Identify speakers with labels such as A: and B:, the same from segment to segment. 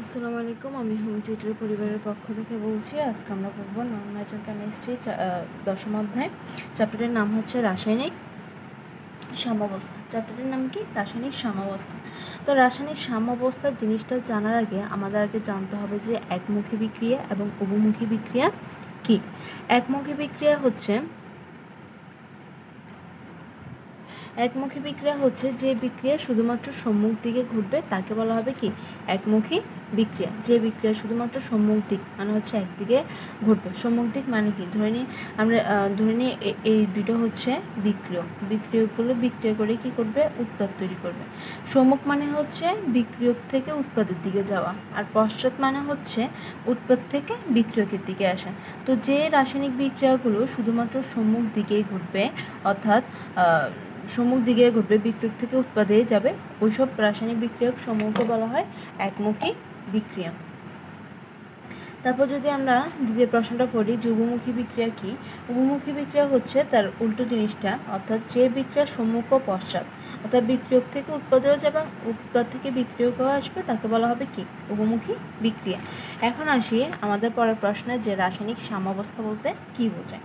A: আসসালামু আলাইকুম। আমি হোম টিউটর পরিবারের পক্ষ থেকে বলছি। আজকে আমরা পড়ব নন ন্যাচারাল কেমিস্ট্রি দশম অধ্যায়। চ্যাপ্টারের নাম হচ্ছে রাসায়নিক সাম্যাবস্থা। চ্যাপ্টারের নাম কি? রাসায়নিক সাম্যাবস্থা। তো রাসায়নিক সাম্যাবস্থা জিনিসটা জানার আগে আমাদের আগে জানতে হবে যে একমুখী বিক্রিয়া এবং উভমুখী বিক্রিয়া কি। একমুখী বিক্রিয়া হচ্ছে যে বিক্রিয়া শুধুমাত্র সম্মুখ দিকে ঘটবে তাকে বলা হবে কি? একমুখী বিক্রিয়া। যে বিক্রিয়া শুধুমাত্র সম্মুখ দিক মানে হচ্ছে একদিকে ঘটবে। সম্মুখ দিক মানে কি? ধরে নিই এই দুটো হচ্ছে বিক্রিয়কগুলো বিক্রিয়া করে কি করবে? উৎপাদ তৈরি করবে। সম্মুখ মানে হচ্ছে বিক্রিয়ক থেকে উৎপাদের দিকে যাওয়া, আর পশ্চাৎ মানে হচ্ছে উৎপাদ থেকে বিক্রিয়কের দিকে আসা। তো যে রাসায়নিক বিক্রিয়াগুলো শুধুমাত্র সম্মুখ দিকেই ঘটবে, অর্থাৎ সম্মুখ দিকে ঘটবে, বিক্রিয়ক থেকে উৎপাদে যাবে, ওইসব রাসায়নিক বিক্রিয়ক সমূহকে বলা হয় একমুখী বিক্রিয়া। তারপর যদি আমরা দ্বিতীয় প্রশ্নটা পড়ি যে উভমুখী বিক্রিয়া কি। উভমুখী বিক্রিয়া হচ্ছে তার উল্টো জিনিসটা, অর্থাৎ যে বিক্রিয়া সম্মুখ ও পশ্চাৎ, অর্থাৎ বিক্রিয়ক থেকে উৎপাদেও যাবে এবং উৎপাদ থেকে বিক্রিয়কও আসবে, তাকে বলা হবে কি? উভমুখী বিক্রিয়া। এখন আসি আমাদের পরের প্রশ্নে যে রাসায়নিক সাম্যাবস্থা বলতে কি বোঝায়।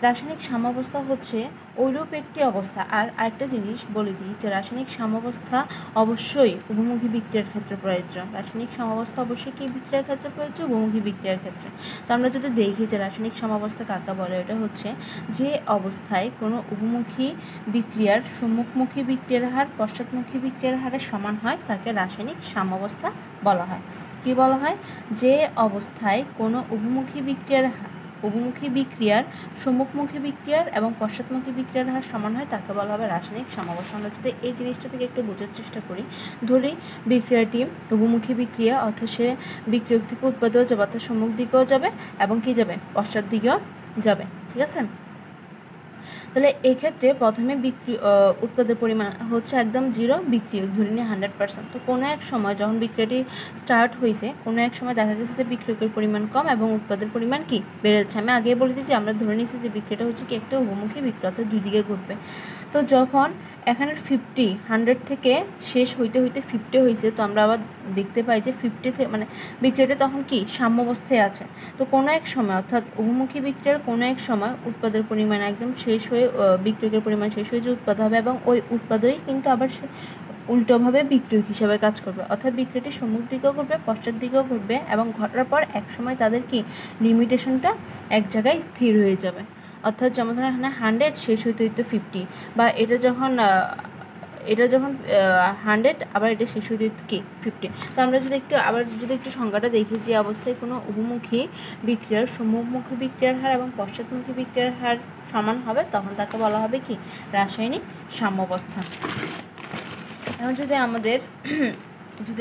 A: রাসায়নিক সাম্যাবস্থা হচ্ছে ওইরূপ একটি অবস্থা। আর আরেকটা জিনিস বলে দিই যে রাসায়নিক সাম্যাবস্থা অবশ্যই উভমুখী বিক্রিয়ার ক্ষেত্রে প্রযোজ্য। রাসায়নিক সাম্যাবস্থা অবশ্যই কি বিক্রিয়ার ক্ষেত্রে প্রযোজ্য? উভমুখী বিক্রিয়ার ক্ষেত্রে। তো আমরা যদি দেখি যে রাসায়নিক সাম্যাবস্থা কাকে বলে, এটা হচ্ছে যে অবস্থায় কোনো উভমুখী বিক্রিয়ার সম্মুখমুখী বিক্রিয়ার হার পশ্চাৎমুখী বিক্রিয়ার হারের সমান হয় তাকে রাসায়নিক সাম্যাবস্থা বলা হয়। কি বলা হয়? যে অবস্থায় কোনো উভমুখী বিক্রিয়ার সম্মুখমুখী বিক্রিয়ার এবং পশ্চাৎমুখী বিক্রিয়ার হার সমান হয় তাকে বলা হবে রাসায়নিক সাম্যাবস্থা। আমরা যদি এই জিনিসটা থেকে একটু বোঝার চেষ্টা করি, ধরি বিক্রিয়াটি উভমুখী বিক্রিয়া, অর্থাৎ সে বিক্রিয়ক থেকে উৎপাদেও যাবে, অর্থাৎ সম্মুখ দিকেও যাবে এবং কি যাবে? পশ্চাৎ দিকেও যাবে। ঠিক আছে? তাহলে এক্ষেত্রে প্রথমে উৎপাদের পরিমাণ হচ্ছে একদম 0, বিক্রিয়ক ধরে নিয়ে 100%। তো কোনো এক সময় যখন বিক্রিয়াটি স্টার্ট হয়েছে, কোনো এক সময় দেখা গেছে যে বিক্রিয়কের পরিমাণ কম এবং উৎপাদের পরিমাণ কি? বেড়ে যাচ্ছে। আমি আগেই বলে দিয়েছি, আমরা ধরে নিয়েছি যে বিক্রিয়াটা হচ্ছে কি একটা উভমুখী বিক্রিয়া, অর্থাৎ দুই দিকে ঘটবে। তো যখন এখানে 100 থেকে শেষ হইতে 50 হয়েছে, তো আমরা আবার দেখতে পাই যে 50 থেকে মানে বিক্রিয়াটা তখন কি? সাম্যাবস্থায় আছে। তো কোনো এক সময়, অর্থাৎ উভমুখী বিক্রিয়ার কোনো এক সময় উৎপাদের পরিমাণ একদম শেষ হয়ে বিক্রিয়কের পরিমাণ শেষ হয়ে যে উৎপাদ হবে এবং ওই উৎপাদই কিন্তু আবার সে উল্টোভাবে বিক্রিয়ক হিসাবে কাজ করবে, অর্থাৎ বিক্রিয়াটি সম্মুখ দিকেও ঘটবে, পশ্চাৎ দিকেও ঘটবে এবং ঘটার পর এক সময় তাদের কি? লিমিটেশনটা এক জায়গায় স্থির হয়ে যাবে। অর্থাৎ যেমন ধরেন এখানে 100 শেষ হইতে 50, বা এটা যখন 100 আবার এটা শেষ হইতে কি? 50। তো আমরা যদি একটু সংজ্ঞাটা দেখি, যে অবস্থায় কোনো উভমুখী বিক্রিয়ার সম্মুখমুখী বিক্রিয়ার হার এবং পশ্চাৎমুখী বিক্রিয়ার হার সমান হবে তখন তাকে বলা হবে কি? রাসায়নিক সাম্যাবস্থা। এখন যদি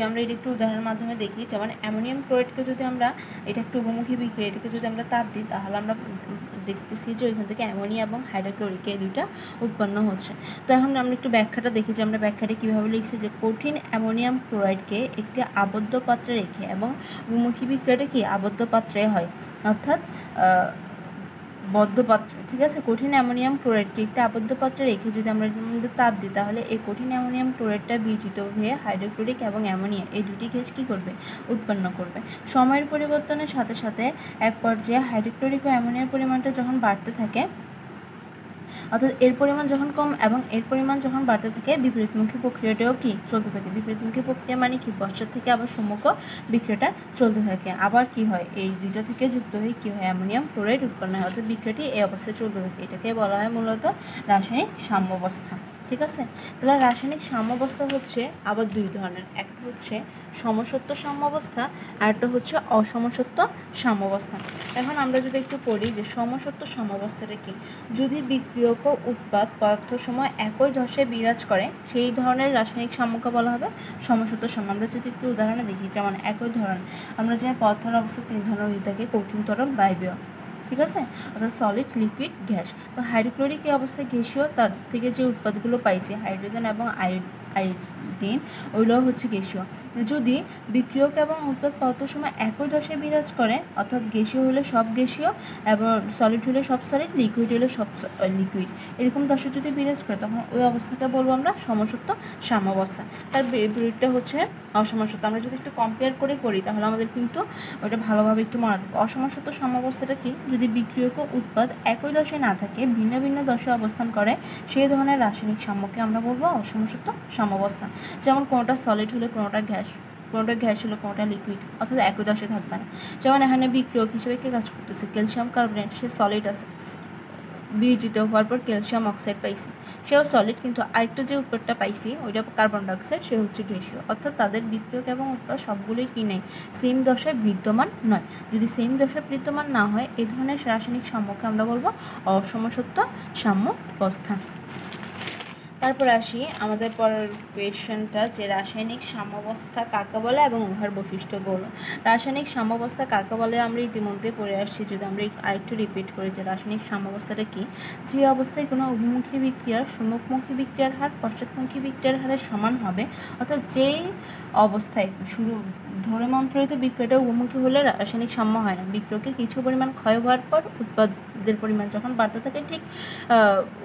A: আমরা এটা একটু উদাহরণের মাধ্যমে দেখি, যেমন অ্যামোনিয়াম ক্লোরাইডকে যদি আমরা, এটা একটু উভমুখী বিক্রিয়া, এটাকে যদি আমরা তাপ দিই তাহলে আমরা দেখতেছি যে ওইখান থেকে অ্যামোনিয়া এবং হাইড্রোক্লোরিক এই দুইটা উৎপন্ন হচ্ছে। তো এখন আমরা একটু ব্যাখ্যাটা দেখি যে আমরা ব্যাখ্যাটা কীভাবে লিখছি, যে কঠিন অ্যামোনিয়াম ক্লোরাইডকে একটি আবদ্ধ পাত্রে রেখে, এবং উভমুখী বিক্রিয়াটা কি? আবদ্ধ পাত্রে হয়, অর্থাৎ বদ্ধ পাত্রে। ঠিক আছে? কঠিন অ্যামোনিয়াম ক্লোরাইডকে একটা আবদ্ধ পাত্রে রেখে যদি আমরা এর মধ্যে তাপ দিই তাহলে এই কঠিন অ্যামোনিয়াম ক্লোরাইডটা বিয়োজিত হয়ে হাইড্রোক্লোরিক এবং অ্যামোনিয়া এই দুটি গ্যাস কী করবে? উৎপন্ন করবে। সময়ের পরিবর্তনের সাথে সাথে এক পর্যায়ে হাইড্রোক্লোরিক ও অ্যামোনিয়ার পরিমাণটা যখন বাড়তে থাকে, অর্থাৎ এর পরিমাণ যখন কম এবং এর পরিমাণ যখন বাড়তে থাকে, বিপরীতমুখী প্রক্রিয়াটাও কি? চলতে থাকে। বিপরীতমুখী প্রক্রিয়া মানে কি? পশ্চাৎ থেকে আবার সম্মুখ বিক্রিয়াটা চলতে থাকে। আবার কি হয়? এই দুইটা থেকে যুক্ত হয়ে কি হয়? অ্যামোনিয়াম ক্লোরাইড উৎপন্ন হয়, অর্থাৎ বিক্রিয়াটি এই অবস্থায় চলতে থাকে। এটাকে বলা হয় মূলত রাসায়নিক সাম্যাবস্থা। ঠিক আছে? তাহলে রাসায়নিক সাম্যাবস্থা হচ্ছে আবার দুই ধরনের, একটা হচ্ছে সমসত্ব সাম্যাবস্থা আর একটা হচ্ছে অসমসত্ব সাম্যাবস্থা। এখন আমরা যদি একটু পড়ি যে সমসত্ব সাম্যাবস্থাটা কি। যদি বিক্রিয়ক ও উৎপাদ পদার্থ সময় একই দশায় বিরাজ করে সেই ধরনের রাসায়নিক সাম্যকে বলা হবে সমসত্ব সাম্য। আমরা যদি একটু উদাহরণে দেখি, যেমন একই ধরন আমরা যে পদার্থের অবস্থা 3 ধরনের হয়ে থাকে, কঠিন, তরল, বায়বীয়। ঠিক আছে? অর্থাৎ সলিড, লিকুইড, গ্যাস। তো হাইড্রোক্লোরিক এই অবস্থায় গ্যাসীয়, তার থেকে যে উৎপাদগুলো পাইছি হাইড্রোজেন এবং আয়োডিন, ওইগুলো হচ্ছে গ্যাসীয়। যদি বিক্রিয়ক এবং উৎপাদ তত সময় একই দশায় বিরাজ করে, অর্থাৎ গ্যাসীয় হলে সব গ্যাসীয় এবং সলিড হলে সব সলিড, লিকুইড হলে সব লিকুইড, এরকম দশা যদি বিরাজ করে তখন ওই অবস্থাকে বলবো আমরা সমসত্ব সাম্যাবস্থা। তার বিপরীতটা হচ্ছে অসমসত্ব। আমরা যদি একটু কম্পেয়ার করে করি তাহলে আমাদের কিন্তু ওটা ভালোভাবে একটু মনে রাখবো। অসমসত্ব সাম্যাবস্থাটা কি? যদি বিক্রিয়ক ও উৎপাদ একই দশায় না থাকে, ভিন্ন ভিন্ন দশায় অবস্থান করে, সেই ধরনের রাসায়নিক সাম্যকে আমরা বলবো অসমসত্ব সাম্যাবস্থা। যেমন কোনোটা সলিড হলে কোনোটা গ্যাস, কোনোটা গ্যাস হলে কোনোটা লিকুইড, অর্থাৎ একই দশায় থাকবে না। যেমন এখানে বিক্রিয়ক হিসেবে কে কাজ করতেছে? ক্যালসিয়াম কার্বনেট, সে সলিড আছে, বিয়োজিত হওয়ার পর ক্যালসিয়াম অক্সাইড পাইছি, সেও সলিড, কিন্তু আরেকটা যে উৎপাদটা পাইছি ওইটা কার্বন ডাইঅক্সাইড, সে হচ্ছে গ্যাসীয়। অর্থাৎ তাদের বিক্রিয়ক এবং উৎপাদ সবগুলোই কি নেই? সেম দশায় বিদ্যমান নয়। যদি সেম দশায় বিদ্যমান না হয় এই ধরনের রাসায়নিক সাম্যকে আমরা বলবো অসমসত্ব সাম্যাবস্থা। তারপর আসি আমাদের পরের কোয়েশ্চেনটা, যে রাসায়নিক সাম্যাবস্থা কাকে বলে এবং উহার বৈশিষ্ট্যগুলো। রাসায়নিক সাম্যাবস্থা কাকে বলে আমরা ইতিমধ্যে পড়ে আসছি। যদি আমরা আরেকটু রিপিট করি যে রাসায়নিক সাম্যাবস্থাটা কি? যে অবস্থায় কোনো অভিমুখী বিক্রিয়ার সম্মুখমুখী বিক্রিয়ার হার পশ্চাৎমুখী বিক্রিয়ার হারের সমান হবে, অর্থাৎ যেই অবস্থায় শুরু ধরে মন্ত্রিত বিক্রিয়াটা উভমুখী হলে রাসায়নিক সাম্য হয় না। বিক্রিয়কের কিছু পরিমাণ ক্ষয় হওয়ার পর উৎপাদের পরিমাণ যখন বাড়তে থাকে, ঠিক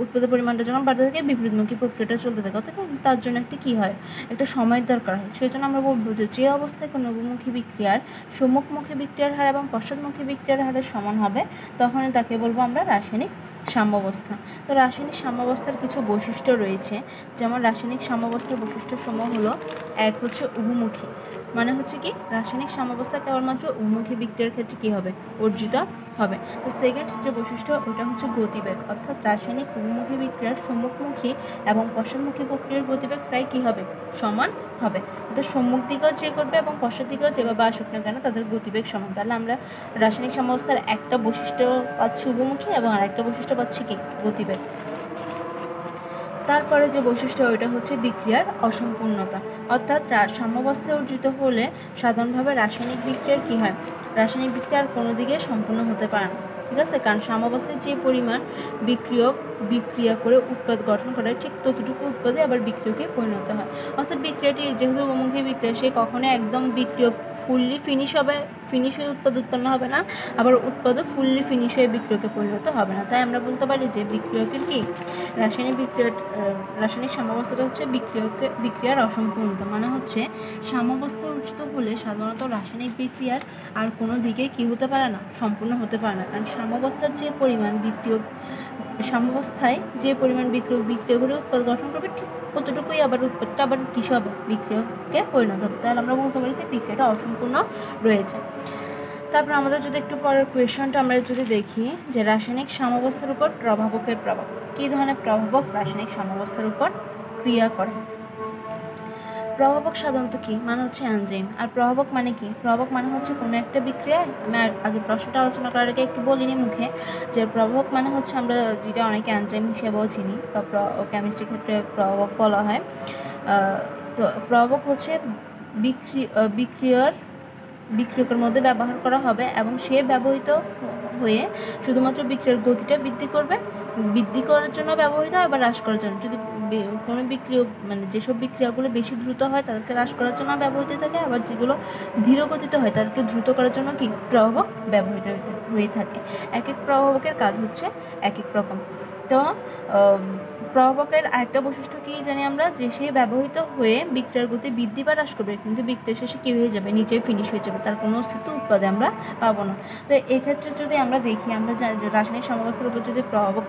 A: উৎপাদের পরিমাণটা যখন বাড়তে থাকে বিপরীতমুখী প্রক্রিয়াটা চলতে থাকে, অর্থাৎ তার জন্য একটা কী হয়? একটা সময়ের দরকার হয়। সেই জন্য আমরা বলবো যে অবস্থায় কোনো অভিমুখী বিক্রিয়ার সম্মুখমুখী বিক্রিয়ার হার এবং পশ্চাৎমুখী বিক্রিয়ার হারের সমান হবে, তখনই তাকে বলবো আমরা রাসায়নিক সাম্যাবস্থা। তো রাসায়নিক সাম্যাবস্থার কিছু বৈশিষ্ট্য রয়েছে। যেমন রাসায়নিক সাম্যাবস্থার বৈশিষ্ট্যসমূহ হলো, এক হচ্ছে উভমুখী, মানে হচ্ছে কি রাসায়নিক সাম্যাবস্থা কেবলমাত্র উভমুখী বিক্রিয়ার ক্ষেত্রে কী হবে? অর্জিত হবে। তো সেকেন্ড যে বৈশিষ্ট্য ওটা হচ্ছে গতিবেগ, অর্থাৎ রাসায়নিক উভমুখী বিক্রিয়ার সম্মুখমুখী এবং পশ্চাৎমুখী প্রক্রিয়ার গতিবেগ প্রায় কী হবে? সমান হবে। অর্থাৎ সম্মুখ দিকেও যে করবে এবং পশ্চাৎ দিকেও যেভাবে আসুক না কেন তাদের গতিবেগ সমান। তাহলে আমরা রাসায়নিক সাম্যাবস্থার একটা বৈশিষ্ট্য পাচ্ছি উভমুখী এবং আরেকটা বৈশিষ্ট্য পাচ্ছি কি? গতিবেগ। তারপরে যে বৈশিষ্ট্য ওইটা হচ্ছে বিক্রিয়ার অসম্পূর্ণতা, অর্থাৎ সাম্যাবস্থায় অর্জিত হলে সাধারণভাবে রাসায়নিক বিক্রিয়ার কী হয়? রাসায়নিক বিক্রিয়ার কোনো দিকে সম্পূর্ণ হতে পারে না, ঠিক আছে? কারণ সাম্যাবস্থায় যে পরিমাণ বিক্রিয়ক বিক্রিয়া করে উৎপাদ গঠন করে, ঠিক ততটুকু উৎপাদে আবার বিক্রিয়কে পরিণত হয়। অর্থাৎ বিক্রিয়াটি যেহেতু উভমুখী বিক্রিয়া, সে কখনোই একদম বিক্রিয়ক ফুললি ফিনিশ হয়ে উৎপাদ উৎপন্ন হবে না, আবার উৎপাদও ফুললি ফিনিশ হয়ে বিক্রিয়কে পরিণত হবে না। তাই আমরা বলতে পারি যে বিক্রিয়কের কি রাসায়নিক সাম্যাবস্থাটা হচ্ছে বিক্রিয়ার অসম্পূর্ণতা, মানে হচ্ছে সাম্যাবস্থা অর্জিত হলে সাধারণত রাসায়নিক বিক্রিয়ার আর কোনো দিকে কি হতে পারে না? সম্পূর্ণ হতে পারে না। কারণ সাম্যাবস্থায় যে পরিমাণ বিক্রিয়া করে উৎপাদ গঠন করবে, ঠিক কতটুকুই আবার উৎপাদটা আবার কিসে হবে? বিক্রিয়কে পরিণত হবে। তাহলে আমরা বলতে পারি যে বিক্রিয়াটা অসম্পূর্ণ রয়েছে। তারপর আমাদের যদি একটু পরের কোয়েশনটা আমরা যদি দেখি, যে রাসায়নিক সাম্যাবস্থার উপর প্রভাবকের প্রভাব। কী ধরনের প্রভাবক রাসায়নিক সাম্যাবস্থার উপর ক্রিয়া করে? প্রভাবক সাধারণত কি মানে হচ্ছে এনজাইম। আর প্রভাবক মানে কি? প্রভাবক মানে হচ্ছে কোনো একটা বিক্রিয়ায়, আমি আগে প্রশ্নটা আলোচনা করার আগে একটু বলিনি মুখে, যে প্রভাবক মানে হচ্ছে আমরা যেটা অনেকে এনজাইম হিসেবেও চিনি বা কেমিস্ট্রির ক্ষেত্রে প্রভাবক বলা হয়। তো প্রভাবক হচ্ছে বিক্রিয়কের মধ্যে ব্যবহার করা হবে এবং সে ব্যবহৃত হয়ে শুধুমাত্র বিক্রিয়ার গতিটা বৃদ্ধি করার জন্য ব্যবহৃত হয় বা হ্রাস করার জন্য। যদি কোনো বিক্রিয়ক মানে যেসব বিক্রিয়াগুলো বেশি দ্রুত হয় তাদেরকে হ্রাস করার জন্য ব্যবহৃত থাকে, আবার যেগুলো ধীর গতিতে হয় তাদেরকে দ্রুত করার জন্য কি প্রভাবক ব্যবহৃত হয়ে থাকে। এক এক প্রভাবকের কাজ হচ্ছে এক এক রকম। তো প্রভাবকের আরেকটা বৈশিষ্ট্য কি জানি আমরা, যে সে ব্যবহৃত হয়ে বিক্রিয়ার গতি বৃদ্ধি বা হ্রাস করবে, কিন্তু বিক্রিয়া শেষে কী হয়ে যাবে? নিচে ফিনিশ হয়ে যাবে, তার কোনো অস্তিত্ব উৎপাদে আমরা পাবো না। তো এক্ষেত্রে যদি আমরা দেখি, আমরা জানি যে রাসায়নিক সাম্যাবস্থার উপর যদি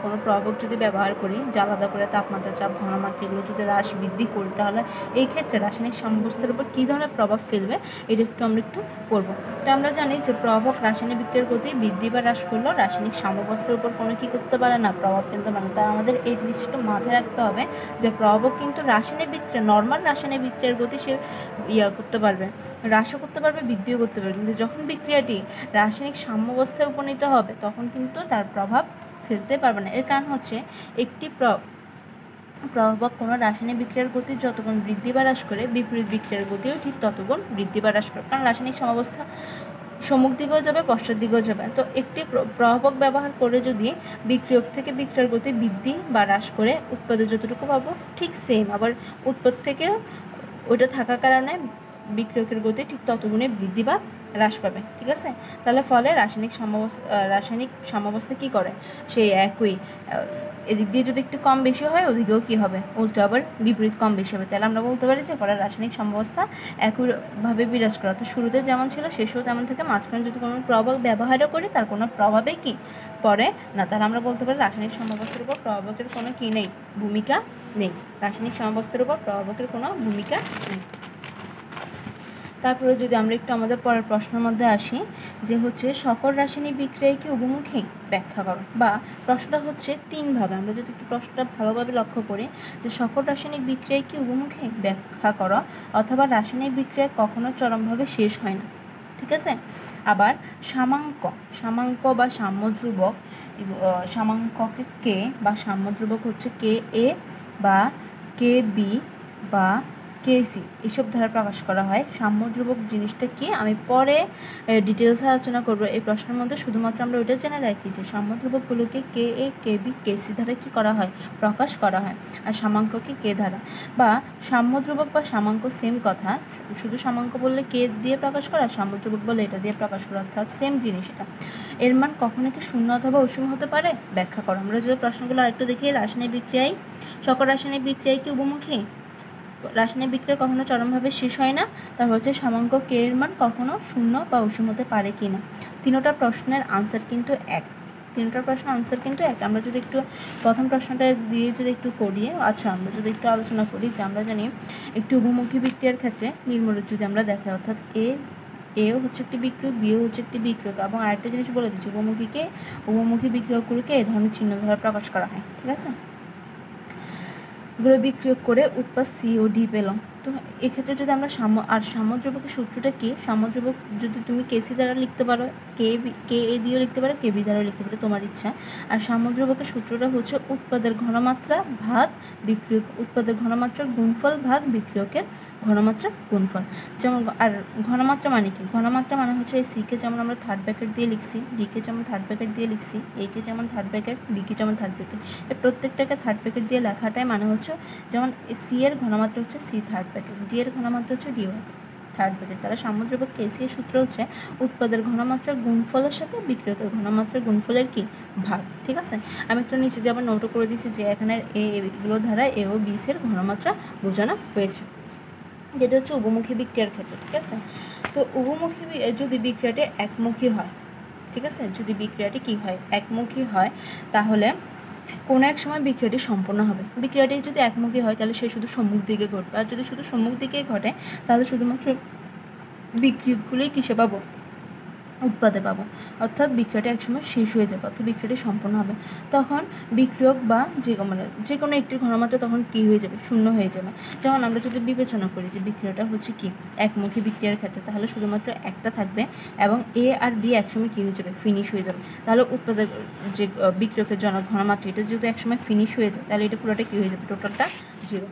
A: কোনো প্রভাবক যদি ব্যবহার করি, যে আলাদা করে তাপমাত্রা, চাপ, ঘনমাত্রা এগুলো যদি হ্রাস বৃদ্ধি করি, তাহলে এই ক্ষেত্রে রাসায়নিক সাম্যাবস্থার উপর কী ধরনের প্রভাব ফেলবে এটা আমরা একটু পড়বো। তো আমরা জানি যে প্রভাবক রাসায়নিক বিক্রিয়ার গতি বৃদ্ধি বা হ্রাস করলেও রাসায়নিক সাম্যাবস্থার উপর কোনো কী করতে পারে না? প্রভাব ফেলতে পারে না। তাই আমাদের এই জিনিসটা একটু মাথায় রাখতে হবে যে প্রভাবক কিন্তু নর্মাল রাসায়নিক বিক্রিয়ার গতি সে করতে পারবে, হ্রাসও করতে পারবে, বৃদ্ধিও করতে পারবে, কিন্তু যখন বিক্রিয়াটি রাসায়নিক সাম্যাবস্থায় উপনীত হবে তখন কিন্তু তার প্রভাব ফেলতে পারবে না। এর কারণ হচ্ছে একটি প্রভাবক কোনো রাসায়নিক বিক্রিয়ার গতি যতক্ষণ বৃদ্ধি বা হ্রাস করে, বিপরীত বিক্রিয়ার গতিও ঠিক ততক্ষণ বৃদ্ধি বা হ্রাস করে। কারণ রাসায়নিক সাম্যাবস্থা সম্মুখ দিকেও যাবে, পশ্চাৎ দিকেও যাবে। তো একটি প্রভাবক ব্যবহার করে যদি বিক্রিয়ক থেকে বিক্রিয়ার গতি বৃদ্ধি বা হ্রাস করে উৎপাদে যতটুকু পাবো, ঠিক সেম আবার উৎপাদ থেকে ওইটা থাকার কারণে বিক্রিয়কের গতি ঠিক ততগুণে বৃদ্ধি বা হ্রাস পাবে। ঠিক আছে, তাহলে ফলে রাসায়নিক সাম্যাবস্থা কী করে, সেই একই এদিক দিয়ে যদি একটু কম বেশি হয় ওদিকেও কী হবে, উল্টো আবার বিপরীত কম বেশি হবে। তাহলে আমরা বলতে পারি যে পরে রাসায়নিক সাম্যাবস্থা একইভাবে বিরাজ করা। তো শুরুতে যেমন ছিল শেষেও তেমন থেকে, মাঝখানে যদি কোনো প্রভাবক ব্যবহারও করি তার কোনো প্রভাবে কি পড়ে না। তাহলে আমরা বলতে পারি রাসায়নিক সাম্যাবস্থার উপর প্রভাবকের কোনো কী নেই, ভূমিকা নেই। রাসায়নিক সাম্যাবস্থার উপর প্রভাবকের কোনো ভূমিকা নেই। তারপরে যদি আমরা একটু আমাদের পরের প্রশ্নের মধ্যে আসি, যে হচ্ছে সকল রাসায়নিক বিক্রিয়ায় কি উভমুখী, ব্যাখ্যা করো। বা প্রশ্নটা হচ্ছে তিনভাবে, আমরা যদি একটু প্রশ্নটা ভালোভাবে লক্ষ্য করি, যে সকল রাসায়নিক বিক্রিয়ায় কি উভমুখী, ব্যাখ্যা করো, অথবা রাসায়নিক বিক্রিয়া কখনো চরমভাবে শেষ হয় না। ঠিক আছে, আবার সামাঙ্ক বা সাম্যধ্রুবক, সামাঙ্ককে কে বা সাম্যধ্রুবক হচ্ছে কে এ বা কে বি বা কেসি, এসব দ্বারা প্রকাশ করা হয়। সাম্যধ্রুবক জিনিসটা কি আমি পরে ডিটেলসে আলোচনা করব। এই প্রশ্নের মধ্যে শুধুমাত্র আমরা ওইটা জেনে রাখি যে সাম্যধ্রুবকগুলোকে কে এ কে বি কেসি দ্বারা কী করা হয়, প্রকাশ করা হয়, আর সামাঙ্ককে কে দ্বারা। বা সাম্যধ্রুবক বা সামাঙ্ক সেম কথা, শুধু সামাঙ্ক বললে কে দিয়ে প্রকাশ করা, সাম্যধ্রুবক বললে এটা দিয়ে প্রকাশ করা, অর্থাৎ সেম জিনিস এটা। এর মান কখনো কি শূন্য অথবা অসীম হতে পারে, ব্যাখ্যা করো। আমরা যদি প্রশ্নগুলো আরেকটু দেখি, রাসায়নিক বিক্রিয়ায় সকল রাসায়নিক বিক্রিয়ায় কি উভমুখী, রাসায়নিক বিক্রিয়া কখনো চরমভাবে শেষ হয় না। তারপর হচ্ছে সামাঙ্ক কে এর মান কখনো শূন্য বা অসীম হতে পারে কি না। তিনোটা প্রশ্নের আনসার কিন্তু এক, তিনটার প্রশ্নের আনসার কিন্তু এক। আমরা যদি একটু প্রথম প্রশ্নটা দিয়ে যদি একটু করি, আচ্ছা আমরা যদি একটু আলোচনা করি, যে আমরা জানি একটি উভমুখী বিক্রিয়ার ক্ষেত্রে নির্মূলক যদি আমরা দেখাই, অর্থাৎ এও হচ্ছে একটি বিক্রিয়ক, বিও হচ্ছে একটি বিক্রিয়ক, এবং আরেকটা জিনিস বলে দিচ্ছি, উভমুখী বিক্রিয়কগুলোকে এই ধরনের চিহ্ন দ্বারা প্রকাশ করা হয়। ঠিক আছে, এগুলো বিক্রিয়ক করে উৎপাদ সি ও ডি পেলাম। তো এক্ষেত্রে যদি আমরা সাম্যধ্রুবকের সূত্রটা কি, সাম্যধ্রুবক যদি তুমি কেসি দ্বারা লিখতে পারো, কে এ দিয়েও লিখতে পারো, কে বি দ্বারাও লিখতে পারো, তোমার ইচ্ছা। আর সাম্যধ্রুবকের সূত্রটা হচ্ছে উৎপাদের ঘনমাত্রা ভাগ বিক্রিয়ক, উৎপাদের ঘনমাত্রার গুণফল ভাগ বিক্রিয়কের ঘনমাত্রা গুণফল। যেমন আর ঘনমাত্রা মানে কি, ঘনমাত্রা মানে হচ্ছে এই সিকে যেমন আমরা থার্ড ব্র্যাকেট দিয়ে লিখছি, ডিকে যেমন থার্ড ব্র্যাকেট দিয়ে লিখছি, একে যেমন থার্ড ব্র্যাকেট, বিকে যেমন থার্ড ব্র্যাকেট, এই প্রত্যেকটাকে থার্ড ব্র্যাকেট দিয়ে লেখাটাই মানে হচ্ছে, যেমন সি এর ঘনমাত্রা হচ্ছে সি থার্ড ব্র্যাকেট, ডি এর ঘনমাত্রা হচ্ছে ডি থার্ড ব্র্যাকেট। তাহলে সাম্যধ্রুবক কেসি এর সূত্র হচ্ছে উৎপাদের ঘনমাত্রার গুণফলের সাথে বিক্রিয়কের ঘনমাত্রার গুণফলের কি ভাগ। ঠিক আছে, আমি একটু নিচে দিয়ে আবার নোটও করে দিয়েছি যে এখানে এগুলো ধারা এ ও বি এর ঘনমাত্রা বোঝানো হয়েছে, যেটা হচ্ছে উভমুখী বিক্রিয়ার ক্ষেত্রে। ঠিক আছে, তো উভমুখী যদি বিক্রিয়াটি একমুখী হয়, ঠিক আছে, যদি বিক্রিয়াটি কী হয়, একমুখী হয়, তাহলে কোনো এক সময় বিক্রিয়াটি সম্পন্ন হবে। বিক্রিয়াটি যদি একমুখী হয় তাহলে সে শুধু সম্মুখ দিকে ঘটবে, আর যদি শুধু সম্মুখ দিকেই ঘটে তাহলে শুধুমাত্র বিক্রিয়কগুলোই কিসে পাবো, উৎপাদে পাবো, অর্থাৎ বিক্রিয়াটা একসময় শেষ হয়ে যাবে, অর্থাৎ বিক্রিয়াটি সম্পন্ন হবে। তখন বিক্রিয়ক বা যে কোনো একটির ঘনমাত্রা তখন কী হয়ে যাবে, শূন্য হয়ে যাবে। যেমন আমরা যদি বিবেচনা করি যে বিক্রিয়াটা হচ্ছে কি একমুখী বিক্রিয়ার ক্ষেত্রে, তাহলে শুধুমাত্র একটা থাকবে এবং এ আর বি একসময় কী হয়ে যাবে, ফিনিশ হয়ে যাবে। তাহলে উৎপাদের যে বিক্রিয়কের ঘনমাত্রা এটা যেহেতু একসময় ফিনিশ হয়ে যায়, তাহলে এটা পুরোটা কী হয়ে যাবে, টোটালটা জিরো।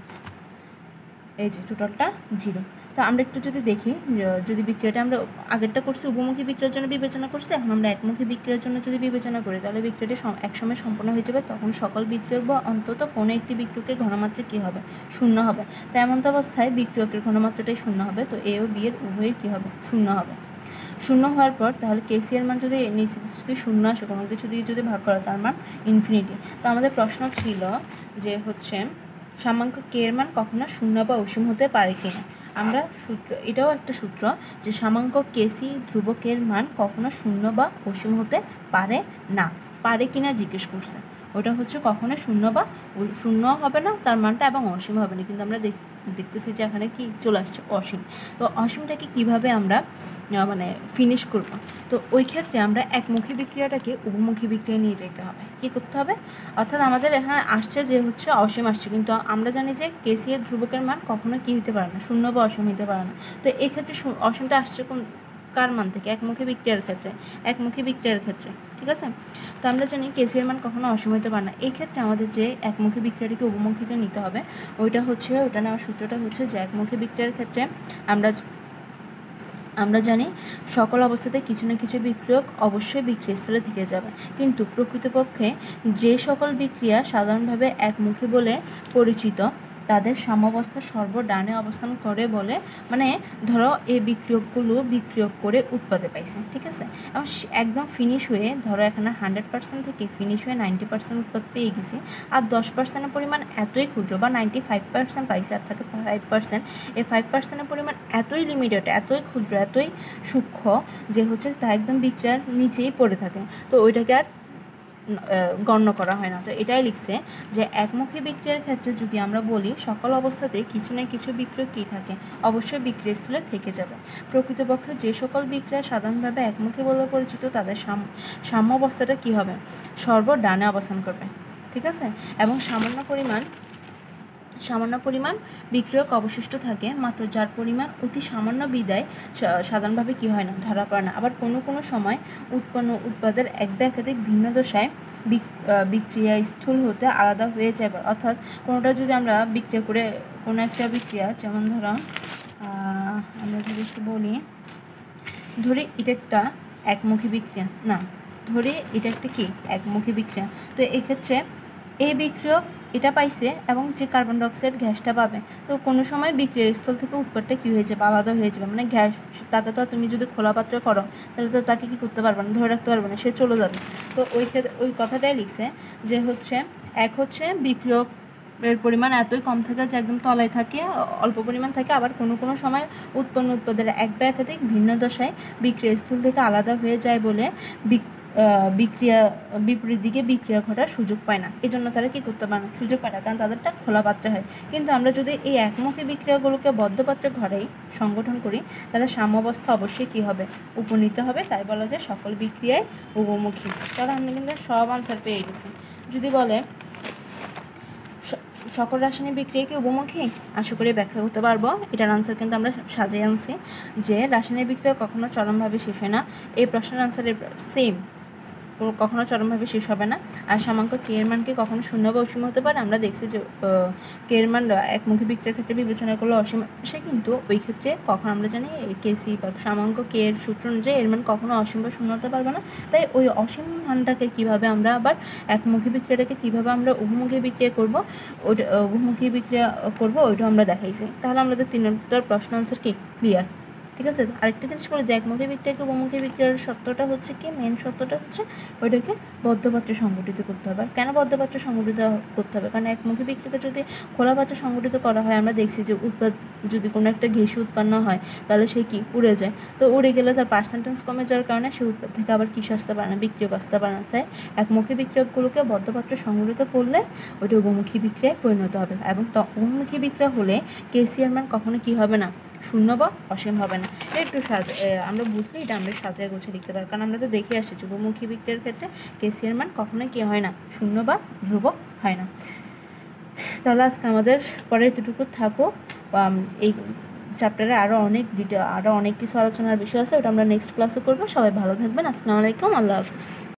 A: এই যে টোটালটা জিরো। তো আমরা একটু যদি দেখি, যদি বিক্রিয়াটা আমরা আগেরটা করছি উভমুখী বিক্রিয়ার জন্য বিবেচনা করছি, এখন আমরা একমুখী বিক্রিয়ার জন্য যদি বিবেচনা করি, তাহলে বিক্রিয়াটি একসময় সম্পন্ন হয়ে যাবে। তখন সকল বিক্রিয়ক বা অন্তত কোনো একটি বিক্রিয়কের ঘনমাত্রা কী হবে, শূন্য হবে। তো এমন্ত অবস্থায় বিক্রিয়কের ঘনমাত্রাটাই শূন্য হবে, তো এ ও বি এর উভয়ের কী হবে, শূন্য হবে। শূন্য হওয়ার পর তাহলে কেসি এর মান যদি নিচে যদি শূন্য আসে, কোনো কিছু দিয়ে যদি ভাগ করা, তার মান ইনফিনিটি। তো আমাদের প্রশ্ন ছিল যে হচ্ছে সামাঙ্ক কে এর মান কখনো শূন্য বা অসীম হতে পারে কিনা। আমরা সূত্র, এটাও একটা সূত্র যে সামাঙ্ক কেসি ধ্রুবকের মান কখনো শূন্য বা অসীম হতে পারে না, পারে কিনা জিজ্ঞেস করছে। ওটা হচ্ছে কখনো শূন্য বা শূন্য হবে না তার মানটা, এবং অসীম হবে না। কিন্তু আমরা দেখতেছি যে এখানে কি চলে আসছে, অসীম। তো অসীমটাকে কিভাবে আমরা মানে ফিনিশ করব, তো ওই ক্ষেত্রে আমরা একমুখী বিক্রিয়াটাকে উভমুখী বিক্রিয়া নিয়ে যেতে হবে। কী করতে হবে, অর্থাৎ আমাদের এখানে আসছে যে হচ্ছে অসীম আসছে, কিন্তু আমরা জানি যে কেসি এর ধ্রুবকের মান কখনো কী হতে পারে না, শূন্য বা অসীম হতে পারে না। তো এক্ষেত্রে অসীমটা আসছে কার মান থেকে, একমুখী বিক্রিয়ার ক্ষেত্রে, একমুখী বিক্রিয়ার ক্ষেত্রে। ঠিক আছে, তো আমরা জানি কেসি এর মান কখনো অসীম হতে পারে না। এই ক্ষেত্রে আমাদের যে একমুখী বিক্রিয়াটিকে উভমুখীতে নিতে হবে, ওটা নেওয়ার সূত্রটা হচ্ছে যে একমুখী বিক্রিয়ার ক্ষেত্রে আমরা আমরা জানি সকল অবস্থাতে কিছু না কিছু বিক্রিয়ক অবশ্যই বিক্রিয়াস্থলে থেকে যাবে, কিন্তু প্রকৃতপক্ষে যে সকল বিক্রিয়া সাধারণভাবে একমুখী বলে পরিচিত তাদের সাম্যাবস্থা সর্বডানে অবস্থান করে বলে, মানে ধরো এই বিক্রিয়কগুলো বিক্রিয়ক করে উৎপাদে পাইছে, ঠিক আছে, এবং একদম ফিনিশ হয়ে ধরো এখানে 100% থেকে ফিনিশ হয়ে 90% উৎপাদ পেয়ে গেছি, আর 10%-এর পরিমাণ এতই ক্ষুদ্র, বা 95% পাইছে আর থাকে 5%, এই 5%-এর পরিমাণ এতই লিমিটেড, এতই ক্ষুদ্র, এতই সূক্ষ্ম যে হচ্ছে তা একদম বিক্রিয়ার নিচেই পড়ে থাকে, তো ওইটাকে আর গণ্য করা হয় না। তো এটাই লিখছে যে একমুখী বিক্রিয়ার ক্ষেত্রে যদি আমরা বলি সকল অবস্থাতে কিছু না কিছু বিক্রিয়ক কী থাকে, অবশ্যই বিক্রিয়াস্থলে থেকে যাবে। প্রকৃতপক্ষে যে সকল বিক্রিয়া সাধারণভাবে একমুখী বলে পরিচিত তাদের সাম্য অবস্থাটা কী হবে, সর্বডানে অবস্থান করবে, ঠিক আছে, এবং সামান্য পরিমাণ বিক্রিয়ক অবশিষ্ট থাকে, মাত্র যার পরিমাণ অতি সামান্য বিদায় সাধারণভাবে কী হয় না, ধরা পড়ে না। আবার কোনো কোনো সময় উৎপন্ন উৎপাদের এক বা একাধিক ভিন্ন দশায় বিক্রিয়া স্থূল হতে আলাদা হয়ে যাবে, অর্থাৎ কোনোটা যদি আমরা বিক্রিয়া করে কোনো একটা বিক্রিয়া, যেমন ধরো আমরা যদি একটু ধরি এটা একটা একমুখী বিক্রিয়া, না ধরি এটা একটা কি একমুখী বিক্রিয়া, তো এক্ষেত্রে এই বিক্রিয়ক এটা পাইছে এবং যে কার্বন ডাইঅক্সাইড গ্যাসটা পাবে, তো কোনো সময় বিক্রিয়াস্থল থেকে উৎপাদটা কী হয়ে যাবে, আলাদা হয়ে যাবে, মানে গ্যাস তাকে তো তুমি যদি খোলা পাত্রে করো তাহলে তো তাকে কী করতে পারবে না, ধরে রাখতে পারবে না, সে চলে যাবে। তো ওই কথাটাই লিখছে যে হচ্ছে বিক্রিয়ক এর পরিমাণ এতই কম থাকে যে একদম তলায় থাকে, অল্প পরিমাণ থাকে, আবার কোনো কোনো সময় উৎপাদের এক বা একাধিক ভিন্ন দশায় বিক্রিয়াস্থল থেকে আলাদা হয়ে যায় বলে বিক্রিয়া বিপরীত দিকে বিক্রিয়া ঘটার সুযোগ পায় না, এই জন্য তারা কী করতে পারে না, সুযোগ পায় না, কারণ তাদেরটা খোলা পাত্রে হয়। কিন্তু আমরা যদি এই একমুখী বিক্রিয়াগুলোকে বদ্ধ পাত্রে ঘরেই সংগঠন করি তাহলে সাম্যাবস্থা অবশ্যই কী হবে, উপনীত হবে, তাই বলা যায় সকল বিক্রিয়ায় উভমুখী। তাহলে আমরা কিন্তু সব আনসার পেয়ে গেছি। যদি বলে সকল রাসায়নিক বিক্রিয়া কি উভমুখী, আশা করি ব্যাখ্যা করতে পারবো। এটার আনসার কিন্তু আমরা সাজিয়ে আনছি যে রাসায়নিক বিক্রিয়া কখনো চরমভাবে শেষ হয় না, এই প্রশ্নের আনসারের সেম, কখনো চরমভাবে শেষ হবে না। আর সামাঙ্ক কে এর মান কি কখনো শূন্য বা অসীম হতে পারে, আমরা দেখছি যে কে এর মান একমুখী বিক্রিয়ার ক্ষেত্রে বিবেচনা করলে অসীম আসে, কিন্তু ওই ক্ষেত্রে কখন আমরা জানি কেসি বা সামাঙ্ক কে এর সূত্র অনুযায়ী এর মান কখনো অসীম বা শূন্য হতে পারবে না, তাই ওই অসীম মানটাকে কীভাবে আমরা আবার একমুখী বিক্রিয়াটাকে কীভাবে আমরা উভমুখী বিক্রিয়া করবো, ওইটা উভমুখী বিক্রিয়া করবো ওইটা আমরা দেখাইছি। তাহলে আমাদের 3টার প্রশ্ন আনসার কি ক্লিয়ার, ঠিক আছে। আরেকটা জিনিস বলে দিই, একমুখী বিক্রিয়াকে উভমুখী বিক্রিয়ার সত্যটা হচ্ছে কি, মেন সত্যটা হচ্ছে ওইটাকে বদ্ধপাত্রে সংগঠিত করতে হবে। আর কেন বদ্ধপাত্রে সংগঠিত করতে হবে, কারণ একমুখী বিক্রিয়াকে যদি খোলা পাত্রে সংগঠিত করা হয় আমরা দেখছি যে যদি কোনো একটা ঘেঁষু উৎপন্ন হয় তাহলে সে কি উড়ে যায়, তো উড়ে গেলে তার পার্সেন্টেজ কমে যাওয়ার কারণে সে উৎপাদ থেকে আবার কিস আসতে পারে না, বিক্রিয়ক আসতে পারে না। তাই একমুখী বিক্রিয়কগুলোকে বদ্ধপাত্রে সংগঠিত করলে ওইটা উভমুখী বিক্রিয়ায় পরিণত হবে, এবং উভমুখী বিক্রিয়া হলে কেসিআর মান কখনো কী হবে না, শূন্য বা অসীম হবে না। একটু আমরা বুঝলে এটা আমরা সাজায় গুছিয়ে লিখতে পারি, কারণ আমরা তো দেখে আসছি উভমুখী বিক্রিয়ার ক্ষেত্রে কেসিআর মান কখনোই কী হয় না, শূন্য বা ধ্রুবক হয় না। তাহলে আজকে আমাদের পরে এতটুকু থাকো, এই চ্যাপ্টারে আরও অনেক কিছু আলোচনার বিষয় আছে, ওটা আমরা নেক্সট ক্লাসে করবো। সবাই ভালো থাকবেন, আসসালামু আলাইকুম, আল্লাহ হাফিজ।